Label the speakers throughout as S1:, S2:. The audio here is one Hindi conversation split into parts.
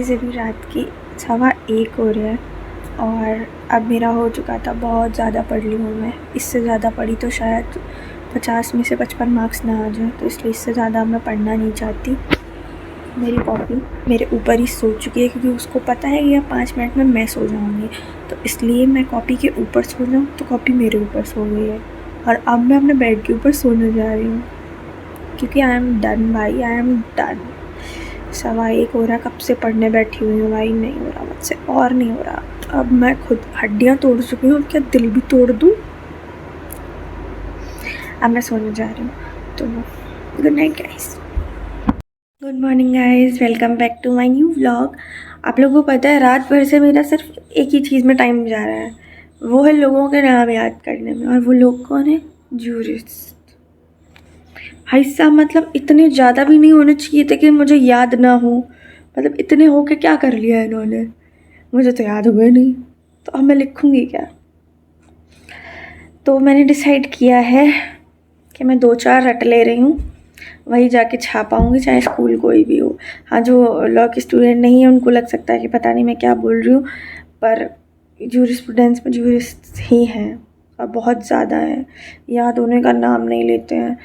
S1: गाइस अभी रात की 1:15 हो रहा है और अब मेरा हो चुका था, बहुत ज़्यादा पढ़ ली हूँ मैं। इससे ज़्यादा पढ़ी तो शायद 50 में से 55 मार्क्स ना आ जाए, तो इसलिए इससे ज़्यादा मैं पढ़ना नहीं चाहती। मेरी कॉपी मेरे ऊपर ही सो चुकी है क्योंकि उसको पता है कि अब 5 मिनट में मैं सो जाऊँगी, तो इसलिए मैं कॉपी के ऊपर सो जाऊँ तो कॉपी मेरे ऊपर सो गई है और अब मैं अपने बेड के ऊपर सोने जा रही हूँ क्योंकि आई एम डन भाई, आई एम डन। 1:15 हो रहा, कब से पढ़ने बैठी हुई हूँ भाई, नहीं हो रहा मुझसे और नहीं हो रहा। अब मैं खुद हड्डियाँ तोड़ चुकी हूँ, क्या दिल भी तोड़ दूँ। अब मैं सोने जा रही हूँ, तो good night guys. Good morning guys, welcome back to my new vlog. आप लोगों को पता है रात भर से मेरा सिर्फ एक ही चीज़ में टाइम जा रहा है, वो है लोगों के नाम याद करने में। और वो लोग कौन है? जूरिस्ट। भाई साहब, मतलब इतने ज़्यादा भी नहीं होने चाहिए थे कि मुझे याद ना हो। मतलब इतने हो के क्या कर लिया इन्होंने, मुझे तो याद हुए नहीं, तो अब मैं लिखूँगी क्या। तो मैंने डिसाइड किया है कि मैं 2-4 रट ले रही हूँ, वही जाके छापाऊँगी, चाहे स्कूल कोई भी हो। हाँ, जो लॉ के स्टूडेंट नहीं है उनको लग सकता है कि पता नहीं मैं क्या बोल रही हूँ, पर जूरिस्प्रूडेंस में जूरिस्ट ही हैं और बहुत ज़्यादा है, याद होने का नाम नहीं लेते हैं।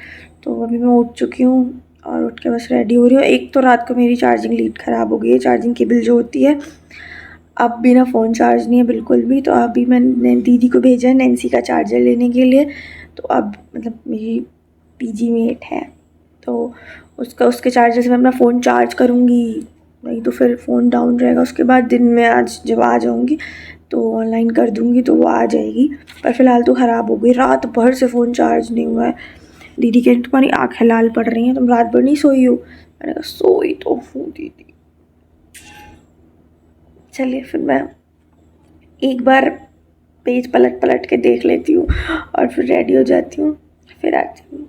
S1: तो अभी मैं उठ चुकी हूँ और उठ के बस रेडी हो रही हूँ। एक तो रात को मेरी चार्जिंग लीड ख़राब हो गई है, चार्जिंग केबल जो होती है, अब भी ना फ़ोन चार्ज नहीं है बिल्कुल भी। तो अभी मैंने दीदी को भेजा है नैन्सी का चार्जर लेने के लिए। तो अब मतलब मेरी पीजी मेट है, तो उसके चार्जर से मैं अपना फ़ोन चार्ज करूँगी, नहीं तो फिर फ़ोन डाउन रहेगा। उसके बाद दिन में आज जब आ जाऊँगी तो ऑनलाइन कर दूँगी तो वो आ जाएगी, पर फ़िलहाल तो ख़राब हो गई। रात भर से फ़ोन चार्ज नहीं हुआ है। दीदी कह रही तुम्हारी आँखें लाल पड़ रही हैं, तुम रात भर नहीं सोई हो। मैंने कहा सोई तो हूँ दीदी। चलिए फिर मैं एक बार पेज पलट पलट के देख लेती हूँ और फिर रेडी हो जाती हूँ, फिर आती हूँ।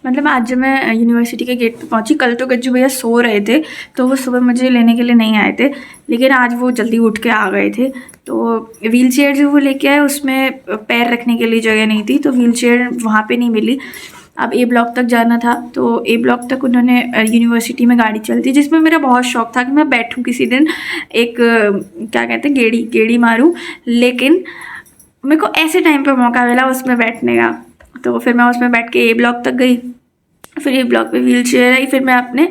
S1: मतलब आज जब मैं यूनिवर्सिटी के गेट पे पहुंची, कल तो गज्जू भैया सो रहे थे तो वो सुबह मुझे लेने के लिए नहीं आए थे, लेकिन आज वो जल्दी उठ के आ गए थे। तो व्हील चेयर जो वो लेके आए उसमें पैर रखने के लिए जगह नहीं थी, तो व्हील चेयर वहाँ पे नहीं मिली। अब ए ब्लॉक तक जाना था, तो ए ब्लॉक तक उन्होंने यूनिवर्सिटी में गाड़ी चलती, जिसमें मेरा बहुत शौक था कि मैं बैठूँ किसी दिन, एक क्या कहते हैं गेड़ी मारूँ, लेकिन मेरे को ऐसे टाइम पे मौका मिला उसमें बैठने का, तो फिर मैं उसमें बैठ के ए ब्लॉक तक गई। फिर ए ब्लॉक पे व्हील चेयर आई, फिर मैं अपने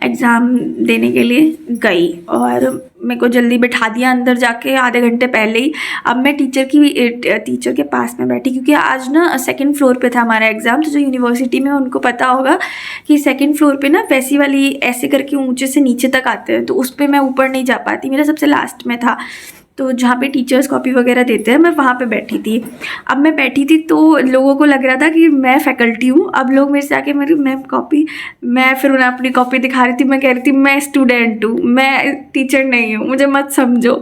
S1: एग्ज़ाम देने के लिए गई और मेरे को जल्दी बिठा दिया अंदर जाके आधे घंटे पहले ही। अब मैं टीचर के पास में बैठी, क्योंकि आज ना 2nd फ्लोर पे था हमारा एग्ज़ाम। तो जो यूनिवर्सिटी में उनको पता होगा कि 2nd फ्लोर पे ना वैसी वाली ऐसे करके ऊँचे से नीचे तक आते हैं, तो उस पर मैं ऊपर नहीं जा पाती, मेरा सबसे लास्ट में था। तो जहाँ पे टीचर्स कॉपी वगैरह देते हैं, मैं वहाँ पे बैठी थी। अब मैं बैठी थी तो लोगों को लग रहा था कि मैं फैकल्टी हूँ। अब लोग मेरे से आके मेरी मैम कॉपी, मैं फिर उन्हें अपनी कॉपी दिखा रही थी, मैं कह रही थी मैं स्टूडेंट हूँ, मैं टीचर नहीं हूँ, मुझे मत समझो।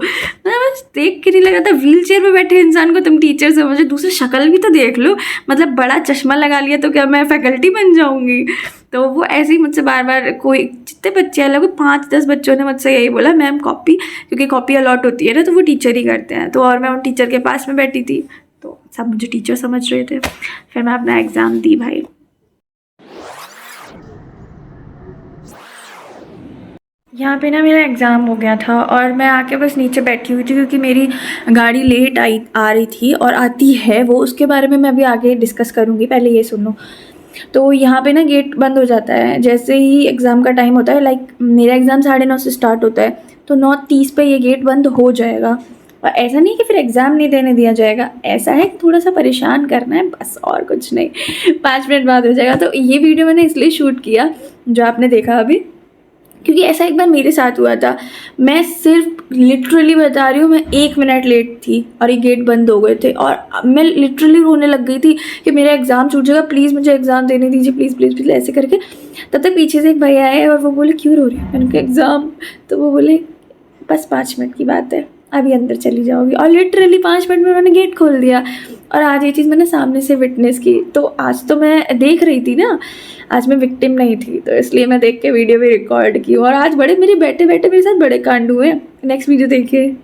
S1: मैं बस देख के नहीं लग रहा था, व्हील चेयर पर बैठे इंसान को तुम टीचर समझो, दूसरी शक्ल भी तो देख लो। मतलब बड़ा चश्मा लगा लिया तो क्या मैं फैकल्टी बन जाऊँगी? तो वो ऐसे ही मुझसे बार बार, कोई जितने बच्चे हैं, लगभग 5-10 बच्चों ने मुझसे यही बोला मैम कॉपी, क्योंकि कॉपी अलॉट होती है ना तो वो टीचर ही करते हैं। तो और मैं उन टीचर के पास में बैठी थी तो सब मुझे टीचर समझ रहे थे। फिर मैं अपना एग्ज़ाम दी भाई। यहाँ पे ना मेरा एग्ज़ाम हो गया था और मैं आके बस नीचे बैठी हुई थी, क्योंकि मेरी गाड़ी लेट आ रही थी और आती है वो, उसके बारे में मैं अभी आगे डिस्कस करूँगी, पहले ये सुनो। तो यहाँ पे ना गेट बंद हो जाता है जैसे ही एग्ज़ाम का टाइम होता है। लाइक मेरा एग्ज़ाम 9:30 से स्टार्ट होता है, तो 9:30 पे ये गेट बंद हो जाएगा। और ऐसा नहीं कि फिर एग्ज़ाम नहीं देने दिया जाएगा, ऐसा है कि थोड़ा सा परेशान करना है बस, और कुछ नहीं। 5 मिनट बाद हो जाएगा। तो ये वीडियो मैंने इसलिए शूट किया जो आपने देखा अभी, क्योंकि ऐसा एक बार मेरे साथ हुआ था। मैं सिर्फ लिटरली बता रही हूँ, मैं 1 मिनट लेट थी और ये गेट बंद हो गए थे और मैं लिटरली रोने लग गई थी कि मेरा एग्ज़ाम छूट जाएगा, प्लीज़ मुझे एग्ज़ाम देने दीजिए, प्लीज़ प्लीज़ प्लीज़, ऐसे करके। तब तक पीछे से एक भैया आए और वो बोले क्यों रो रही है? मैंने कहा एग्ज़ाम। तो वो बोले बस 5 मिनट की बात है, अभी अंदर चली जाओगी। और लिटरली 5 मिनट में उन्होंने गेट खोल दिया। और आज ये चीज़ मैंने सामने से विटनेस की। तो आज तो मैं देख रही थी ना, आज मैं विक्टिम नहीं थी, तो इसलिए मैं देख के वीडियो भी रिकॉर्ड की। और आज बड़े मेरे बैठे बैठे मेरे साथ बड़े कांड हुए। नेक्स्ट वीडियो देखिए।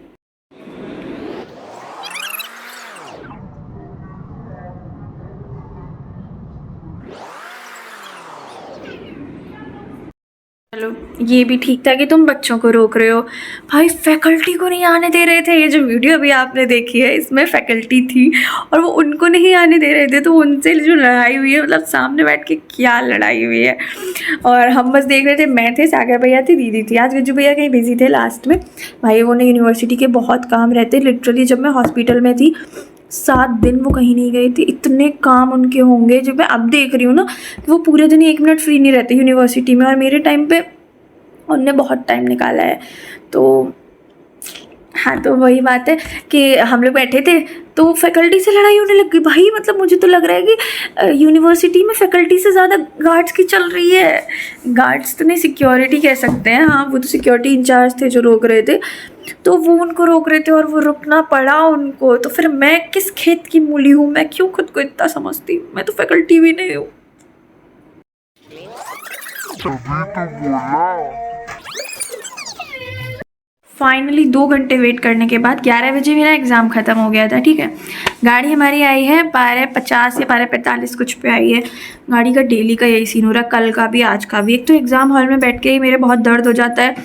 S1: चलो ये भी ठीक था कि तुम बच्चों को रोक रहे हो, भाई फैकल्टी को नहीं आने दे रहे थे। ये जो वीडियो अभी आपने देखी है इसमें फैकल्टी थी और वो उनको नहीं आने दे रहे थे, तो उनसे जो लड़ाई हुई है, मतलब सामने बैठ के क्या लड़ाई हुई है। और हम बस देख रहे थे, मैं थे, सागर भैया थी, दीदी थी। आज गज्जू भैया कहीं बिजी थे लास्ट में, भाई वो ने यूनिवर्सिटी के बहुत काम रहते। लिटरली जब मैं हॉस्पिटल में थी 7 दिन वो कहीं नहीं गई थी, इतने काम उनके होंगे। जब मैं अब देख रही हूँ ना, वो पूरे दिन 1 मिनट फ्री नहीं रहते यूनिवर्सिटी में, और मेरे टाइम पे उनने बहुत टाइम निकाला है। तो हाँ, तो वही बात है कि हम लोग बैठे थे तो फैकल्टी से लड़ाई होने लग गई। भाई मतलब मुझे तो लग रहा है कि यूनिवर्सिटी में फैकल्टी से ज़्यादा गार्ड्स की चल रही है। गार्ड्स तो नहीं, सिक्योरिटी कह सकते हैं, हाँ वो तो सिक्योरिटी इंचार्ज थे जो रोक रहे थे, तो वो उनको रोक रहे थे और वो रुकना पड़ा उनको। तो फिर मैं किस खेत की मूली हूँ, मैं क्यों खुद को इतना समझती हूँ, मैं तो फैकल्टी भी नहीं हूँ। फाइनली 2 घंटे वेट करने के बाद 11 बजे मेरा एग्ज़ाम ख़त्म हो गया था। ठीक है, गाड़ी हमारी आई है 12:50 या 12:45 कुछ पे आई है। गाड़ी का डेली का यही सीन हो रहा है, कल का भी आज का भी। एक तो एग्ज़ाम हॉल में बैठ के ही मेरे बहुत दर्द हो जाता है,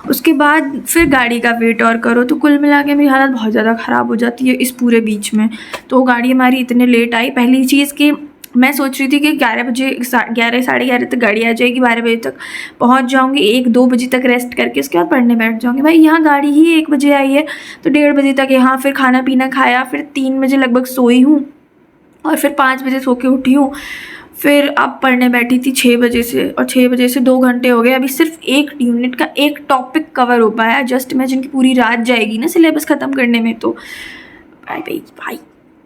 S1: उसके बाद फिर गाड़ी का वेट और करो, तो कुल मिला के मेरी हालत बहुत ज़्यादा ख़राब हो जाती है इस पूरे बीच में। तो गाड़ी हमारी इतने लेट आई। पहली चीज़ कि मैं सोच रही थी कि 11 बजे 11 साढ़े 11 तक गाड़ी आ जाएगी, 12 बजे तक पहुंच जाऊंगी, 1-2 बजे तक रेस्ट करके उसके बाद पढ़ने बैठ जाऊंगी। भाई यहाँ गाड़ी ही 1 बजे आई है, तो 1:30 बजे तक यहाँ फिर खाना पीना खाया, फिर 3 बजे लगभग सोई हूँ और फिर 5 बजे सो के उठी हूँ। फिर अब पढ़ने बैठी थी 6 बजे से, और 6 बजे से 2 घंटे हो गए। अभी सिर्फ 1 यूनिट का 1 टॉपिक कवर हो पाया। जस्ट इमेजिन की पूरी रात जाएगी ना सिलेबस ख़त्म करने में। तो भाई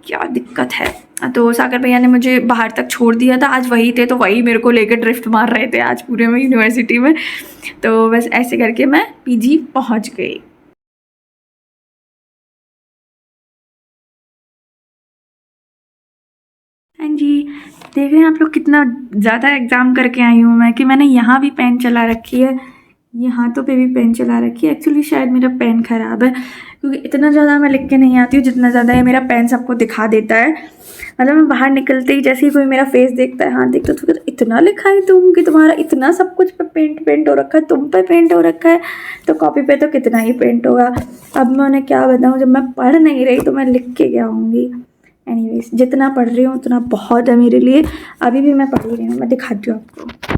S1: क्या दिक्कत है। तो सागर भैया ने मुझे बाहर तक छोड़ दिया था, आज वही थे, तो वही मेरे को लेकर ड्रिफ्ट मार रहे थे आज पूरे में यूनिवर्सिटी में। तो बस ऐसे करके मैं पीजी पहुंच गई। हाँ जी, देख रहे हैं आप लोग कितना ज़्यादा एग्ज़ाम करके आई हूँ मैं, कि मैंने यहाँ भी पेन चला रखी है, ये हाथों पे भी पेन चला रखी है। एक्चुअली शायद मेरा पेन ख़राब है, क्योंकि इतना ज़्यादा मैं लिख के नहीं आती हूँ जितना ज़्यादा ये मेरा पेन सबको दिखा देता है। मतलब मैं बाहर निकलते ही जैसे ही कोई मेरा फेस देखता है, हाथ देखता है, तो फिर इतना लिखा है तुम कि तुम्हारा इतना सब कुछ पे पेंट हो रखा है, तुम पे पेंट हो रखा है, तो कॉपी पे तो कितना ही पेंट होगा। अब मैं उन्हें क्या बताऊँ, जब मैं पढ़ नहीं रही तो मैं लिख के क्या आऊँगी। एनीवेज, जितना पढ़ रही हूँ उतना बहुत है मेरे लिए। अभी भी मैं पढ़ रही हूँ, मैं दिखाती हूँ आपको।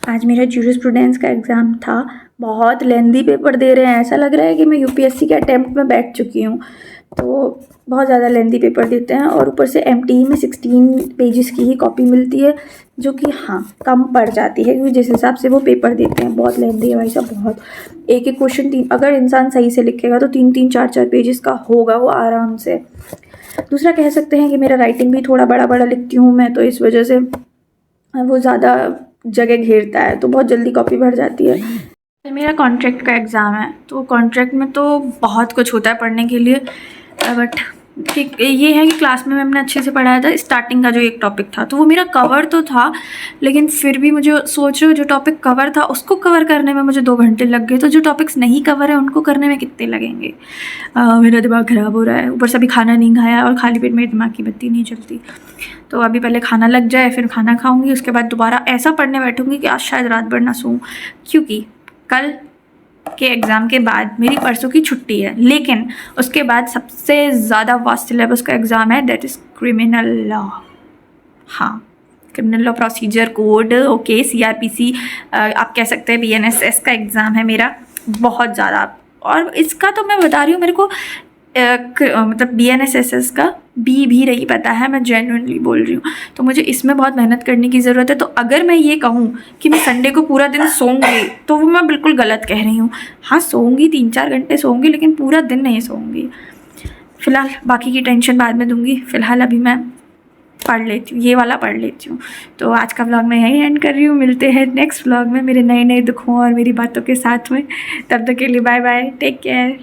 S1: आज मेरा जूरिस्प्रूडेंस का एग्ज़ाम था, बहुत लेंदी पेपर दे रहे हैं, ऐसा लग रहा है कि मैं यूपीएससी के अटेम्प्ट में बैठ चुकी हूँ। तो बहुत ज़्यादा लेंदी पेपर देते हैं, और ऊपर से एमटीई में 16 पेजेस की ही कॉपी मिलती है, जो कि हाँ कम पड़ जाती है, क्योंकि जिस हिसाब से वो पेपर देते हैं बहुत लेंदी है भाई साहब, बहुत। एक एक क्वेश्चन 3, अगर इंसान सही से लिखेगा तो 3-3 4-4 पेजेस का होगा वो आराम से। दूसरा कह सकते हैं कि मेरा राइटिंग भी थोड़ा बड़ा बड़ा लिखती हूँ मैं, तो इस वजह से वो ज़्यादा जगह घेरता है, तो बहुत जल्दी कॉपी भर जाती है। मेरा कॉन्ट्रैक्ट का एग्ज़ाम है, तो कॉन्ट्रैक्ट में तो बहुत कुछ होता है पढ़ने के लिए, बट ठीक ये है कि क्लास में मैंने अच्छे से पढ़ाया था। स्टार्टिंग का जो एक टॉपिक था तो वो मेरा कवर तो था, लेकिन फिर भी मुझे सोच रहे हो जो टॉपिक कवर था उसको कवर करने में मुझे 2 घंटे लग गए, तो जो टॉपिक्स नहीं कवर है उनको करने में कितने लगेंगे। मेरा दिमाग ख़राब हो रहा है, ऊपर से अभी खाना नहीं खाया और खाली पेट मेरे दिमाग की बत्ती नहीं चलती। तो अभी पहले खाना लग जाए, फिर खाना खाऊंगी, उसके बाद दोबारा ऐसा पढ़ने बैठूंगी कि आज शायद रात भर ना सोऊं, क्योंकि कल के एग्ज़ाम के बाद मेरी परसों की छुट्टी है। लेकिन उसके बाद सबसे ज़्यादा वास्ट सिलेबस का एग्ज़ाम है, दैट इज़ क्रिमिनल लॉ। हाँ, criminal law procedure code, okay, CrPC आप कह सकते हैं, बीएनएसएस का एग्ज़ाम है मेरा, बहुत ज़्यादा। और इसका तो मैं बता रही हूँ, मेरे को मतलब बीएनएसएस का बी भी नहीं पता है, मैं जेन्युइनली बोल रही हूँ। तो मुझे इसमें बहुत मेहनत करने की ज़रूरत है। तो अगर मैं ये कहूँ कि मैं संडे को पूरा दिन सोऊंगी, तो वो मैं बिल्कुल गलत कह रही हूँ। हाँ सोऊंगी, 3-4 घंटे सोऊंगी, लेकिन पूरा दिन नहीं सोऊंगी। फ़िलहाल बाकी की टेंशन बाद में दूंगी, फ़िलहाल अभी मैं पढ़ लेती हूँ, ये वाला पढ़ लेती हूँ। तो आज का व्लॉग मैं यहीं एंड कर रही हूँ। मिलते हैं नेक्स्ट व्लॉग में मेरे नए नए दुखों और मेरी बातों के साथ में। तब तक के लिए बाय बाय, टेक केयर।